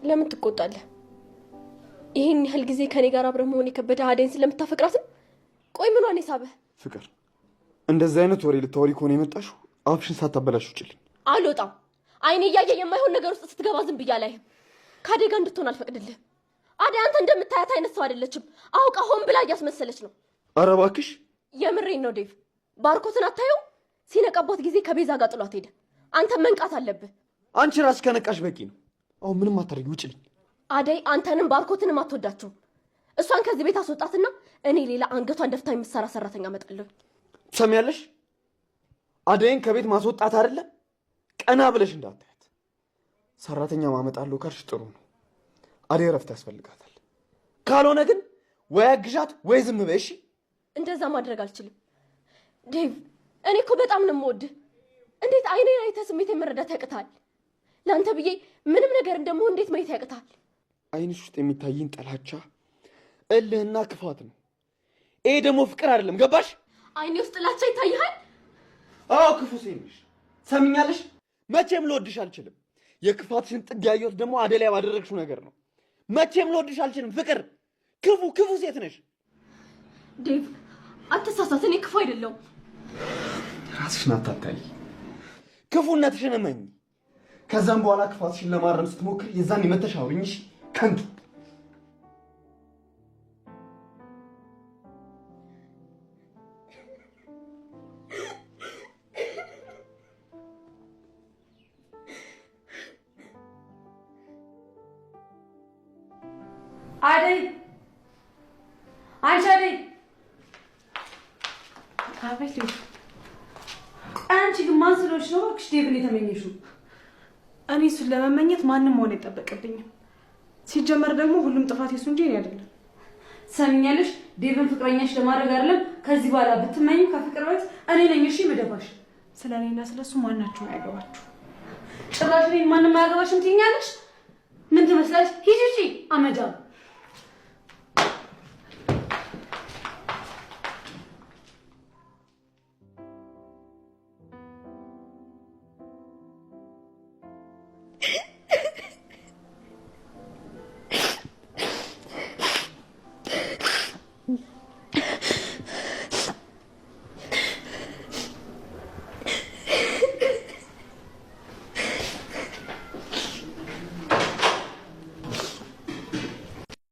ለምን ትቆጣለህ? ይሄን ያህል ጊዜ ከኔ ጋር አብረህ መሆን የከበደ አደይን ስለምታፈቅራት ነው? ቆይ ምኗን የሳበህ? ፍቅር፣ እንደዚህ አይነት ወሬ ልታወሪ ከሆነ የመጣሽው አፍሽን ሳታበላሽ ውጭልኝ። አልወጣም። አይኔ እያየ የማይሆን ነገር ውስጥ ስትገባ ዝም ብዬ አላይህም። ከአደይ ጋር እንድትሆን አልፈቅድልህም። አደይ አንተ እንደምታያት አይነት ሰው አይደለችም። አውቃ ሆን ብላ እያስመሰለች ነው። ኧረ እባክሽ። የምሬን ነው ዴቭ። ባርኮትን አታየው? ሲነቃባት ጊዜ ከቤዛ ጋር ጥሏት ሄደ። አንተ መንቃት አለብህ። አንቺ ራስሽ ከነቃሽ በቂ ነው። አሁን ምንም አታደርጊ፣ ውጭልኝ። አደይ አንተንም ባርኮትንም አትወዳቸውም። እሷን ከዚህ ቤት አስወጣትና እኔ ሌላ አንገቷን ደፍታ የምትሰራ ሰራተኛ እመጣለሁ። ትሰሚያለሽ? አደይን ከቤት ማስወጣት አይደለም ቀና ብለሽ እንዳታያት። ሰራተኛ ማመጣለሁ ካልሽ ጥሩ ነው። አደይ እረፍት ያስፈልጋታል። ካልሆነ ግን ወይ አግዣት ወይ ዝም በይ። እሺ? እንደዛ ማድረግ አልችልም ዴቭ። እኔ እኮ በጣም ነው የምወድህ። እንዴት አይኔን አይተህ ስሜቴን መረዳት ያቅታል? ለአንተ ብዬ ምንም ነገር እንደምሆን እንዴት ማየት ያቅታል? አይንሽ ውስጥ የሚታይን ጥላቻ፣ እልህና ክፋት ነው። ይሄ ደግሞ ፍቅር አይደለም። ገባሽ? አይኔ ውስጥ ጥላቻ ይታይሃል? አዎ፣ ክፉ ሴት ነሽ። ሰምኛለሽ? መቼም ልወድሽ አልችልም። የክፋትሽን ጥግ ያየሁት ደግሞ አደይ ላይ ባደረግሽው ነገር ነው። መቼም ልወድሽ አልችልም። ፍቅር፣ ክፉ ሴት ነሽ። ዴቭ አትሳሳት። እኔ ክፉ አይደለሁም። ራስሽን አታታይ። ክፉነትሽን እመኝ። ከዛም በኋላ ክፋትሽን ለማረም ስትሞክር የዛን የመተሽ አውሪኝሽ ከንቱ። አደይ፣ አንቺ አደይ። አቤት። አንቺ ግን ማን ስለሆንሽ ነው እባክሽ ዴቭን የተመኘሽው? እኔ እሱን ለመመኘት ማንም መሆን አይጠበቅብኝም። ሲጀመር ደግሞ ሁሉም ጥፋት የሱ እንጂ እኔ አይደለም። ሰሚኛለሽ? ዴቭን ፍቅረኛሽ ለማድረግ አይደለም ከዚህ በኋላ ብትመኙ ከፍቅር ቤት እኔ ነኝ እሺ መደባሽ። ስለ እኔና ስለሱ ማናችሁም አያገባችሁ። ጭራሽ እኔን ማንም አያገባሽም ትይኛለሽ? ምን ትመስላለሽ? ሂጂ አመጃም